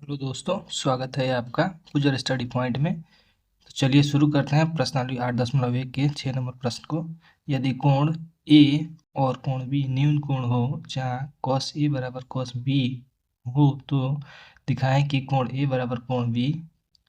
Hello दोस्तों, स्वागत है आपका गुजर स्टडी पॉइंट में। तो चलिए शुरू करते हैं प्रश्नावली 8.1 के 6 नंबर प्रश्न को। यदि कोण ए और कोण बी न्यून कोण हो जहाँ cos ए बराबर cos बी हो तो दिखाएं कि कोण ए बराबर कोण बी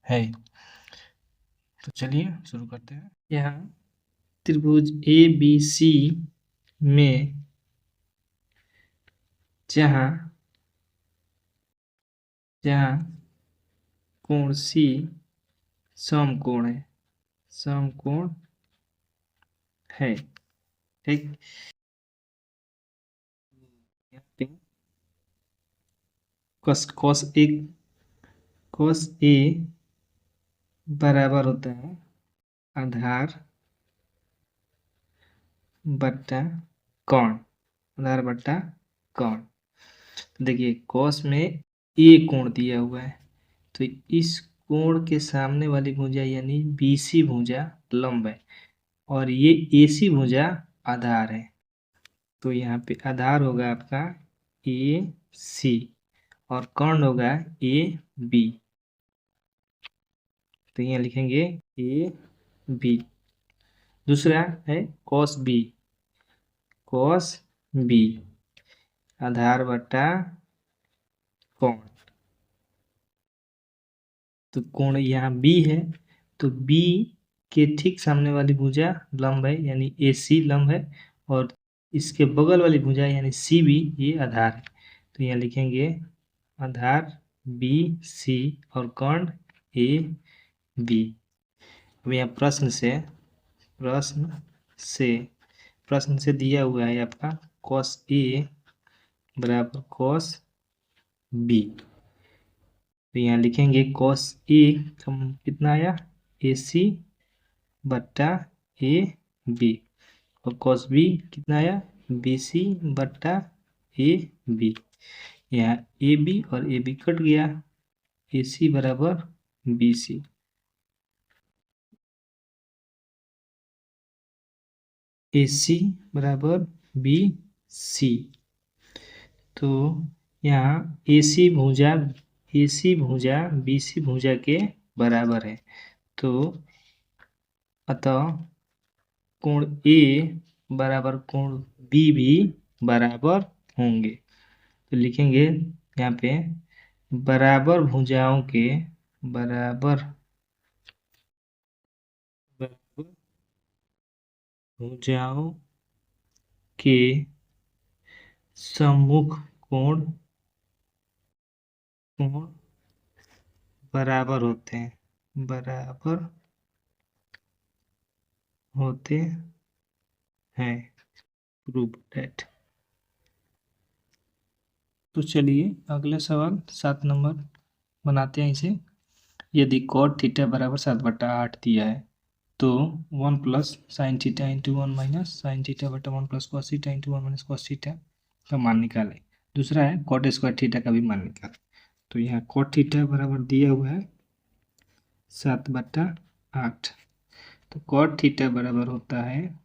है। तो चलिए शुरू करते हैं। यहाँ त्रिभुज ए बी सी में जहाँ कोण सी समकोण है, समकोण है, ठीक। यहाँ पे cos ए बराबर होता है आधार बट्टा कोण, आधार बट्टा कोण। देखिए cos में ए कोण दिया हुआ है, तो इस कोण के सामने वाली भुजा यानी BC भुजा लंब है और ये AC भुजा आधार है। तो यहाँ पे आधार होगा आपका AC और कोण होगा AB। तो यहाँ लिखेंगे AB। दूसरा है cos B, आधार बट्टा कोण। तो कोण यहाँ B है, तो B के ठीक सामने वाली भुजा लंब है यानी AC लंब है और इसके बगल वाली भुजा यानी CB ये आधार है। तो यहाँ लिखेंगे आधार BC और कोण AB। अब यहाँ प्रश्न से दिया हुआ है आपका cos A बराबर cos B। तो यहाँ लिखेंगे cos A कितना आया AC बट्टा AB और cos B कितना आया BC बट्टा AB। यहाँ AB और AB कट गया, AC बराबर BC। AC बराबर BC। तो यहाँ AC भुजा BC भुजा के बराबर है, तो अतः कोण A बराबर कोण B भी बराबर होंगे। तो लिखेंगे यहाँ पे बराबर भुजाओं के सम्मुख कोण बराबर होते हैं, प्रूव दैट। तो चलिए अगले सवाल 7 नंबर बनाते हैं इसे। यदि cot थीटा बराबर 7/8 दिया है तो 1 plus sine theta into 1 minus sine theta बटा 1 plus cos theta into 1 minus cos theta का मान निकालें। दूसरा है cot स्क्वायर थीटा का भी मान निकालें। तो यहाँ cot थीटा बराबर दिया हुआ है 7/8, तो cot थीटा बराबर होता है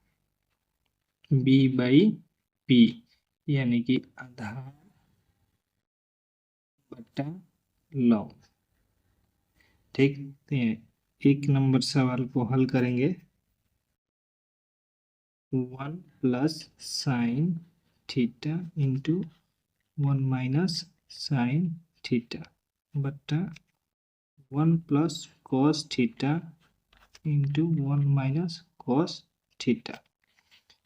B/P यानी कि आधार बट्टा लॉग, ठीक। तो एक नंबर सवाल को हल करेंगे। 1 plus sine theta into 1 minus sine theta बट्टा 1 plus cos theta into 1 minus cos theta.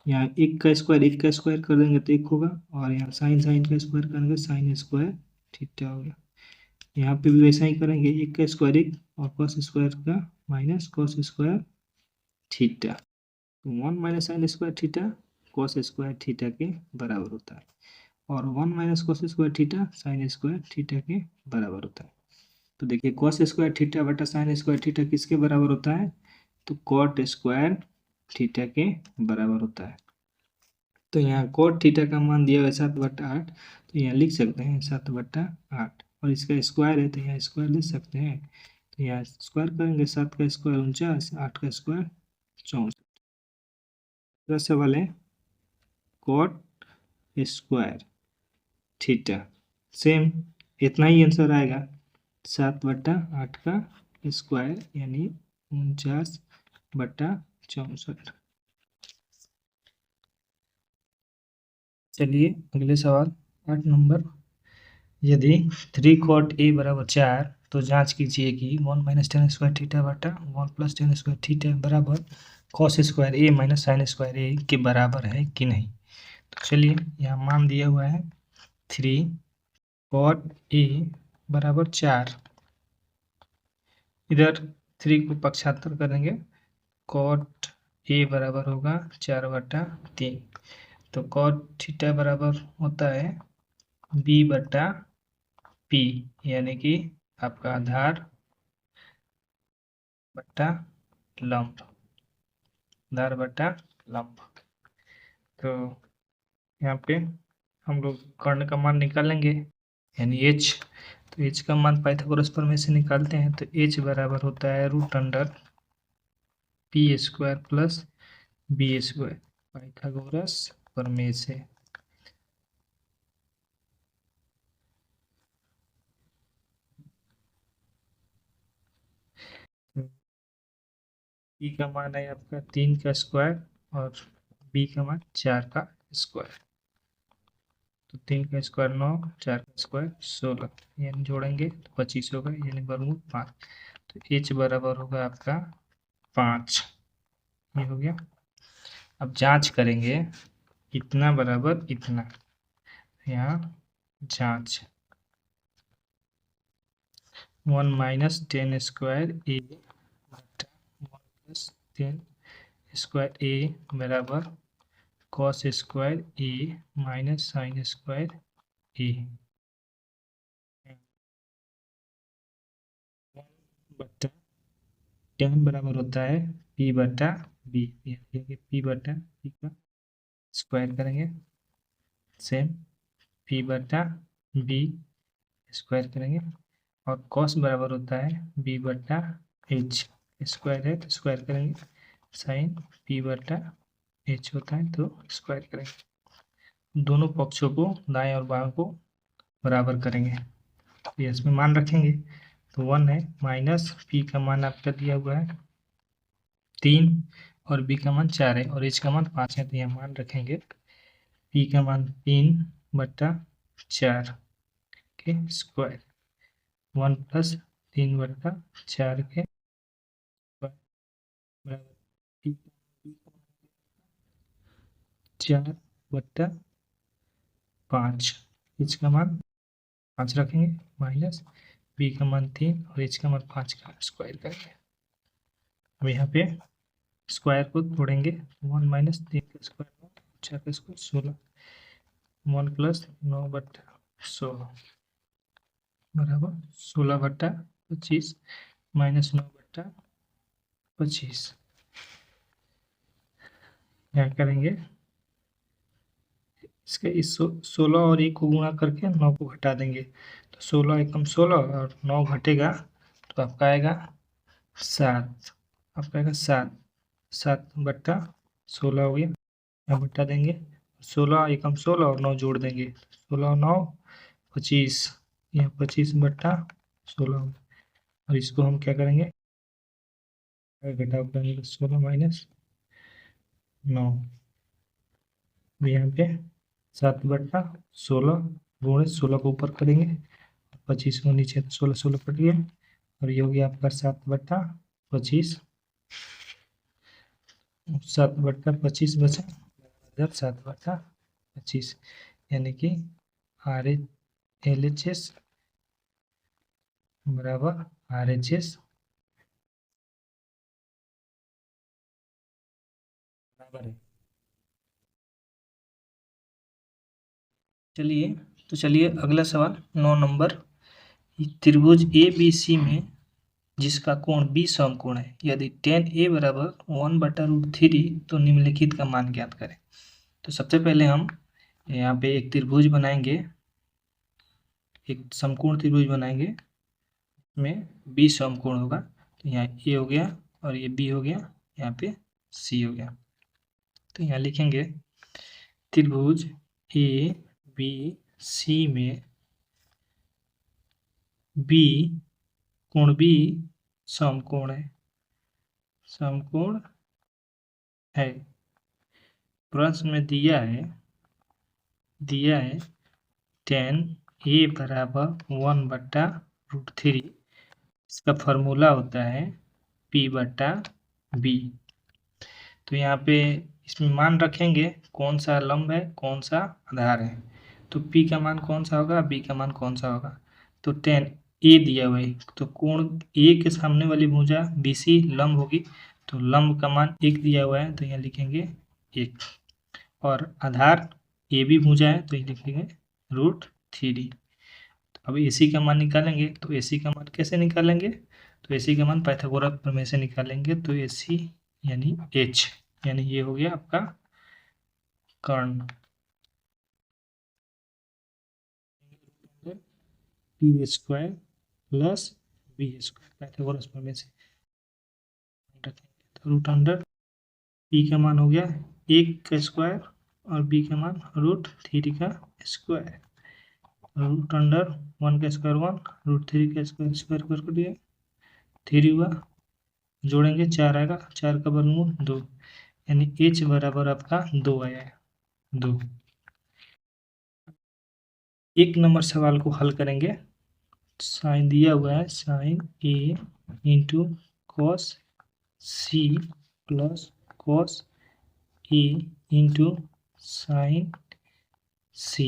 यहाँ एक का स्क्वायर कर देंगे तो एक होगा और यहाँ साइन का स्क्वायर करेंगे साइन स्क्वायर थीटा हो गया। यहाँ पे भी वैसा ही करेंगे, एक का स्क्वायर एक और कॉस स्क्वायर का minus cos square theta. 1 minus sine square theta cos square theta के बराबर होता है और 1 minus cos square theta sine square theta के बराबर होता है। तो देखिए कॉस स्क्वायर थीटा बटा साइन स्क्वायर थीटा किसके बराबर होता है, तो कॉट स्क्वायर थीटा के बराबर होता है। तो यहाँ कॉट थीटा का मान दिया हुआ है 7/8, तो यहाँ लिख सकते हैं 7/8 और इसका स्क्वायर है तो यहाँ स्क्वायर लिख सकते हैं। तो यहाँ स्क्वायर करेंगे, 7 का स्क्वायर 49, 8 का स्क्वायर 64। सवाल है कॉट स्क्वायर थीटा, सेम इतना ही आंसर आएगा। 7/8 का स्क्वायर यानी 49/64। चलिए अगले सवाल 8 नंबर। यदि 3 cot a बराबर 4 तो जांच कीजिए कि 1 माइनस टेन स्क्वायर थीटा बटा 1 प्लस टेन स्क्वायर थीटा बराबर कॉस स्क्वायर ए माइनस साइन स्क्वायर ए के बराबर है कि नहीं। तो चलिए यहाँ मान दिया हुआ है 3 cot a बराबर 4, इधर 3 को पक्षांतर करेंगे, cot a बराबर होगा 4/3। तो cot थीटा बराबर होता है b बटा p, यानी कि आपका आधार बटा लंब, आधार बटा लंब। तो यहाँ पे हम लोग कर्ण का मान निकालेंगे यानी h। तो h का मान पाइथागोरस प्रमेय से निकालते हैं, तो h बराबर होता है √under p square plus b square, Pythagoras प्रमेय से। p का मान है आपका 3 का स्क्वायर और b का मान 4 का स्क्वायर। तो 3 का स्क्वायर 9, 4 का स्क्वायर 16, यानी जोड़ेंगे तो 25 होगा, यानी वर्गमूल 5। तो h बराबर होगा आपका 5, ये हो गया। अब जांच करेंगे इतना बराबर इतना, यहाँ जांच 1 माइनस टेन स्क्वायर ए बटा 1 प्लस टेन स्क्वायर ए बराबर कॉस स्क्वायर ए माइनस साइन स्क्वायर ए। 1/10 बराबर होता है p बटा b, p बटा p का स्क्वायर करेंगे, सेम p बटा b स्क्वायर करेंगे, और कॉस बराबर होता है b बटा h, स्क्वायर है तो स्क्वायर करेंगे, साइन p बटा h होता है तो स्क्वायर करेंगे। दोनों पक्षों को दाएं और बाएं को बराबर करेंगे, ये इसमें मान रखेंगे। तो 1 है, माइनस p का मान आपका दिया हुआ है 3 और b का मान 4 है और h का मान 5 है, तो यहाँ मान रखेंगे p का मान 3/4 के स्क्वायर, 1 प्लस 3/4 के स्क्वायर बराबर p 4/5, h का मान 5 रखेंगे, माइनस b का मान 3 और h का मान 5 का स्क्वायर करेंगे। अब यहाँ पे स्क्वायर को तोड़ेंगे, 1 माइनस 3 का स्क्वायर 4 का स्क्वायर 16, 1 प्लस 9/16 बराबर 16/25 माइनस 9/25। क्या करेंगे, इसके इस 16 और 1 को गुणा करके 9 को घटा देंगे, तो 16 एकम 16 और 9 घटेगा तो आपका आएगा 7, आपका आएगा 7/16 हो गया। यहाँ घटा देंगे, 16 एकम 16 और 9 जोड़ देंगे, 16 और 9 25, यह 25/16 हो गया। और इसको हम क्या करेंगे, घटाव करेंगे, 16 माइनस 9, यहाँ पे 7/16 गुणे 16 को ऊपर करेंगे, 25 को नीचे, 16 16 कट गया और ये हो गया आपका 7/25, 7/25 बचा, 7/25, यानी कि RHS बराबर RHS बराबर है। चलिए अगला सवाल 9 नंबर। त्रिभुज ABC में जिसका कोण 20 समकोण है, यदि tan A बराबर 1/√3 तो निम्नलिखित का मान ज्ञात करें। तो सबसे पहले हम यहाँ पे एक त्रिभुज बनाएंगे, एक समकोण त्रिभुज बनाएंगे, में 20 समकोण होगा। तो यहाँ A हो गया और ये B हो गया, यहाँ पे C हो गया। तो यहाँ लिखेंगे त्रिभुज ABC में B कोण भी समकोण है, समकोण है। प्रश्न में दिया है tan a बराबर 1/√3। इसका फॉर्मूला होता है p/b। तो यहाँ पे इसमें मान रखेंगे कौन सा लंब है कौन सा आधार है। तो p का मान कौन सा होगा, b का मान कौन सा होगा। तो tan a दिया हुआ है, तो कोण a के सामने वाली भुजा BC लंब होगी, तो लंब का मान 1 दिया हुआ है, तो यहाँ लिखेंगे 1। और आधार ए भी भुजा है, तो ये लिखेंगे √3। तो अब AC का मान निकालेंगे, तो AC का मान कैसे निकालेंगे, तो AC का मान पाइथागोरस प्रमेय से निकालेंगे। तो AC यानी H, यानी ये हो गया आपका कर्ण। p² प्लस b² पाइथागोरस प्रमेय से तो √अंडर p का मान हो गया 1 का स्क्वायर और b का मान √3 का स्क्वायर। √अंडर 1 का स्क्वायर 1, √3 का स्क्वायर स्क्वायर कर दिया 3 हुआ, जोड़ेंगे 4 आएगा, 4 का वर्गमूल 2, यानी h बराबर आपका 2 आया है 2। 1 नंबर सवाल को हल करेंगे। साइन दिया हुआ है sine a into cos c plus cos a into sine c।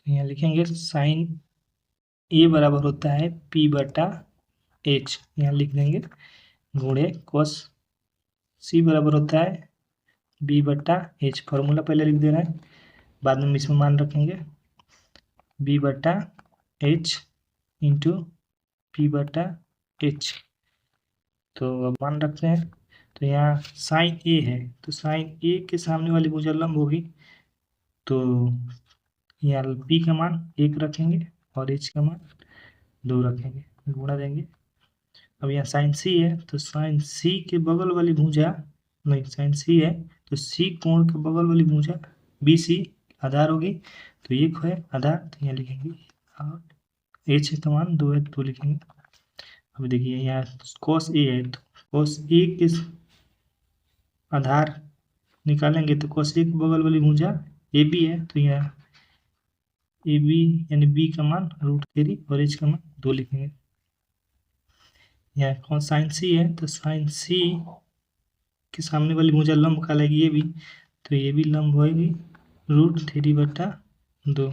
यहाँ लिखेंगे साइन a बराबर होता है p/h, यहाँ लिख देंगे, गुणे कॉस c बराबर होता है b/h। फॉर्मूला पहले लिख दे रहे हैं, बाद में इसमें मान रखेंगे b/h इंटू p/h। तो अब मान रखते हैं, तो यहाँ साइन a है, तो साइन a के सामने वाली भुजा लंब होगी, तो यहाँ p का मान 1 रखेंगे और h का मान 2 रखेंगे, गुणा देंगे। अब यहाँ साइन c है, तो साइन c के बगल वाली भुजा, नहीं साइन c है तो c कोण के बगल वाली भुजा BC आधार होगी, तो 1 है आधार, तो यहाँ लिखेंगे, और h का मान 2 है, 2 लिखेंगे। अब देखिए यहाँ cos a है, तो cos a के आधार निकालेंगे, तो cos a के बगल वाली भुजा AB है, तो यहाँ AB यानी b का मान √3 और h का मान 2 लिखेंगे। यहाँ साइन c है, तो साइन c के सामने वाली भुजा लंब कहलाएगी ये भी, तो ये भी लंब होगी √3/2।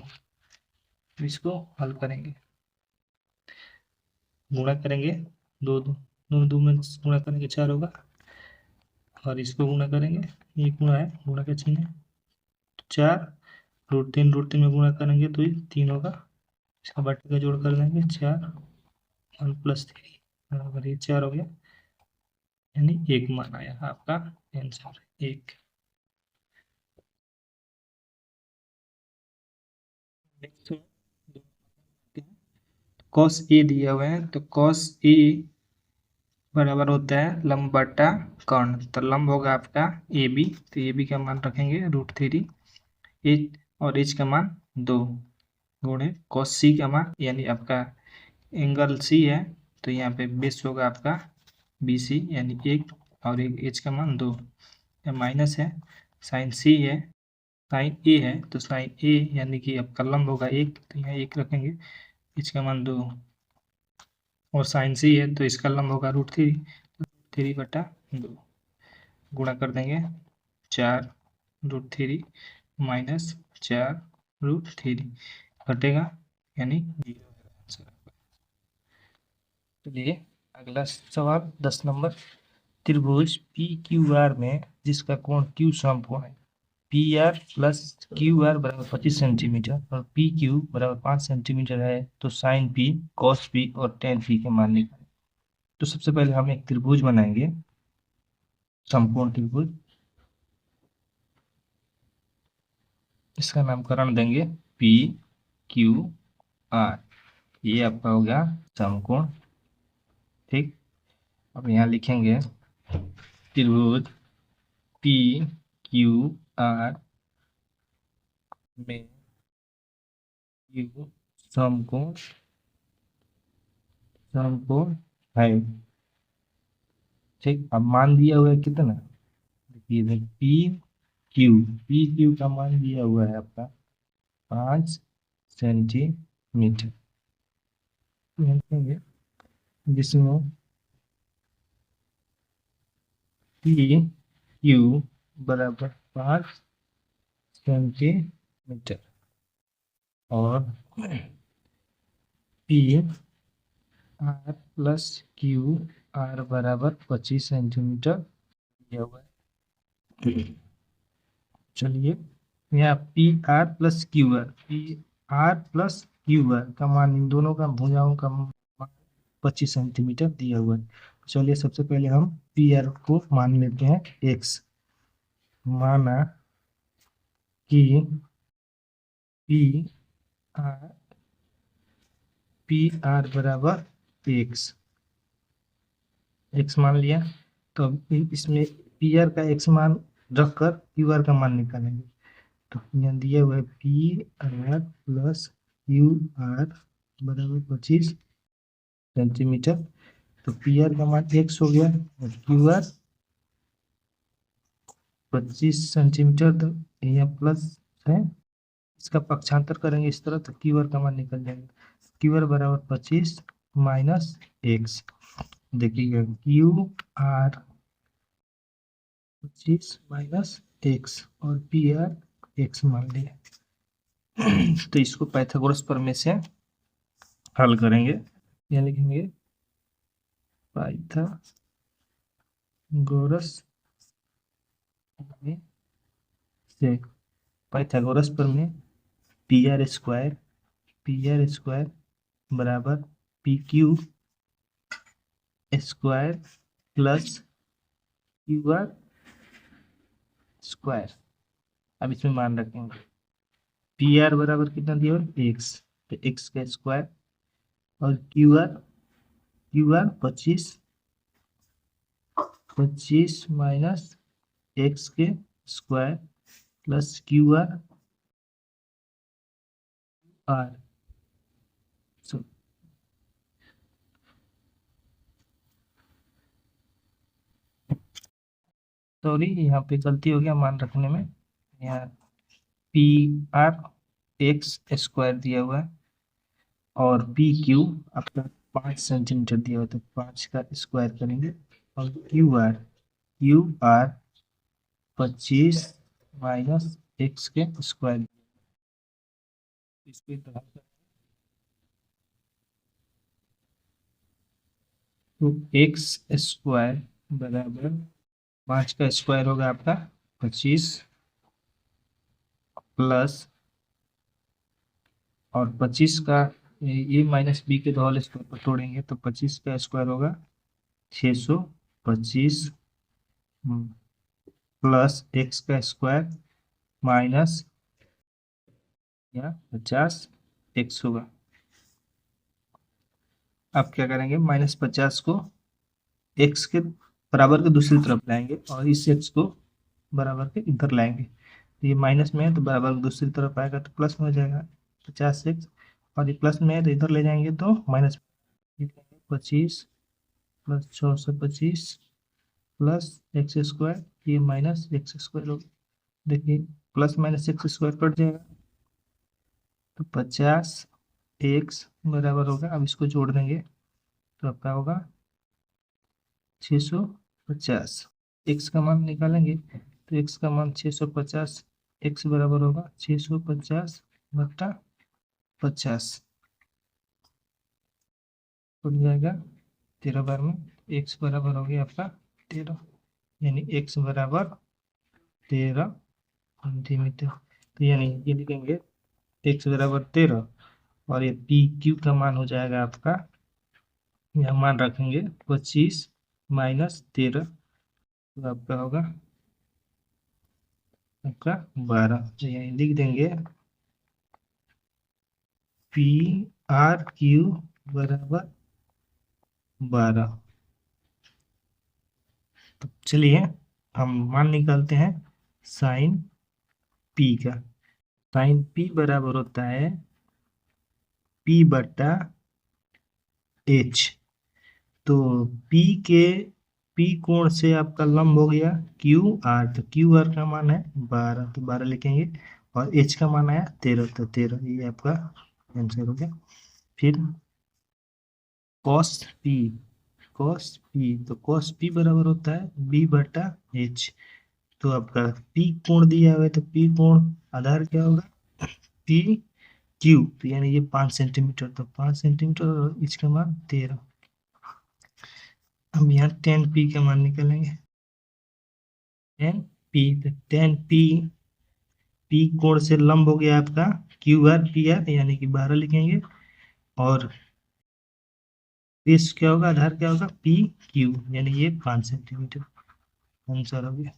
इसको हल करेंगे, गुणा करेंगे, 2 में गुणा करेंगे 4 होगा, और इसको गुणा करेंगे, ये गुणा है, गुणा का चिन्ह है, 4 √3 में गुणा करेंगे तो ये 3 होगा, इसका बटे का जोड़ कर देंगे 4 1 + 3 बराबर ये 4 हो गया, यानी 1 मान आया आपका आंसर 1। cos a दिया हुआ है, तो cos a बराबर होता है लंब बटा कर्ण, तो लंब होगा आपका AB, तो AB का मान रखेंगे √3, h और h का मान 2, गुणे cos c का मान, यानी आपका एंगल C है, तो यहाँ पे बेस होगा आपका BC, यानी 1 और एक h का मान 2, माइनस है, साइन C है, साइन A है, तो साइन A यानी कि आपका लंब होगा 1, तो यहाँ 1 रखेंगे, h का मान 2, और साइन C है तो इसका लंब होगा √3, तो 3/2 गुणा कर देंगे 4 √3 माइनस 4 √3 घटेगा, यानी 0 आंसर। चलिए अगला सवाल 10 नंबर, त्रिभुज PQR में जिसका कोण Q समकोण है, PR प्लस QR बराबर 25 सेंटीमीटर और PQ बराबर 5 सेंटीमीटर है, तो साइन P cos P और tan P के मान निकालें। तो सबसे पहले हम एक त्रिभुज बनाएंगे, समकोण त्रिभुज, इसका नामकरण देंगे PQR, ये आपका हो गया समकोण, ठीक। अब यहाँ लिखेंगे त्रिभुज PQR में Q समकोण समकोण है। ठीक, अब मान दिया हुआ है कितना, देखिए पी क्यू का मान दिया हुआ है आपका 5 सेंटीमीटर, जिसमें पी क्यू बराबर 5 सेंटीमीटर और P R plus Q are बराबर 25 सेंटीमीटर दिया हुआ है। चलिए, यहाँ P R plus Q are का मान, इन दोनों का भुजाओं का मान 25 सेंटीमीटर दिया हुआ है। चलिए, सबसे पहले हम पी आर को मान लेते हैं एक्स। माना कि पी आर बराबर एक्स मान लिया। तो अब इसमें पी आर का एक्स मान रखकर क्यू आर का मान निकालेंगे। तो यहाँ दिया हुआ है P R plus Q are बराबर 25 सेंटीमीटर। तो पी आर का मान एक्स हो गया और क्यू आर 25 सेंटीमीटर। तो यहाँ प्लस है, इसका पक्षांतर करेंगे इस तरह तो क्यू आर का मान निकल जाएगा। क्यू आर बराबर 25 माइनस एक्स। देखिएगा क्यू आर 25 माइनस एक्स और पी आर एक्स मान लिया। तो इसको पाइथागोरस प्रमेय से हल करेंगे। यहाँ लिखेंगे पाइथागोरस से, पाइथागोरस प्रमेय पी आर स्क्वायर बराबर P Q square plus Q are square. अब इसमें मान रखेंगे पी आर बराबर कितना दिया हुआ है एक्स, तो एक्स का स्क्वायर और क्यू आर 25 माइनस एक्स के square plus Q R R. Sorry, यहाँ पे गलती हो गया मान रखने में। यहाँ पी आर एक्स स्क्वायर दिया हुआ है और पी क्यू आपका 5 सेंटीमीटर दिया हुआ है, तो 5 का स्क्वायर करेंगे और क्यू आर 25 माइनस एक्स के स्क्वायर। इसको तो एक्स स्क्वायर बराबर 5 का स्क्वायर होगा आपका 25 प्लस और 25 का ये माइनस बी के होल स्क्वायर पर तोड़ेंगे तो 25 का स्क्वायर होगा 625 प्लस एक्स का स्क्वायर माइनस या 50 एक्स होगा। अब क्या करेंगे, -50 को एक्स के बराबर के दूसरी तरफ लाएंगे और इस एक्स को बराबर के इधर लाएंगे। तो ये माइनस में है तो बराबर के दूसरी तरफ आएगा तो प्लस में हो जाएगा 50x, और ये प्लस में है तो इधर ले जाएंगे तो minus 25 plus 625 plus x square, ये माइनस एक्स स्क्वायर होगा। देखिए plus minus x square cut जाएगा तो 50x बराबर होगा। अब इसको जोड़ देंगे तो आपका होगा 650। एक्स का मान निकालेंगे तो एक्स का मान 650, एक्स बराबर होगा 650 बटा 50 हो जाएगा 13 बार में। एक्स बराबर हो गया आपका 13, यानी एक्स बराबर 13 सेंटीमीटर। तो यानी ये लिखेंगे एक्स बराबर 13 और ये पी क्यू का मान हो जाएगा आपका, यहाँ मान रखेंगे 25 माइनस 13 तो आपका होगा आपका 12। तो यही लिख देंगे पी आर क्यू बराबर 12। तो चलिए हम मान निकालते हैं साइन पी का। साइन पी बराबर होता है पी बटा एच। तो पी कोण से आपका लंब हो गया क्यू आर, तो क्यू आर का मान है 12, तो 12 लिखेंगे। और एच का मान आया 13, तो 13 ये आपका आंसर हो गया। फिर कॉस पी, तो कॉस पी बराबर होता है बी बटा एच। तो आपका पी कोण दिया हुआ है, तो पी कोण आधार क्या होगा पी क्यू, तो यानी ये 5 सेंटीमीटर, तो 5 सेंटीमीटर और इसका मान 13। हम यहाँ 10 पी का मान निकालेंगे, 10 पी, तो 10 पी, पी कोण से लंब हो गया आपका क्यू आर पी आर, यानी कि 12 लिखेंगे। और इस क्या होगा आधार क्या होगा पी क्यू, यानी ये 5 सेंटीमीटर आंसर हो गया।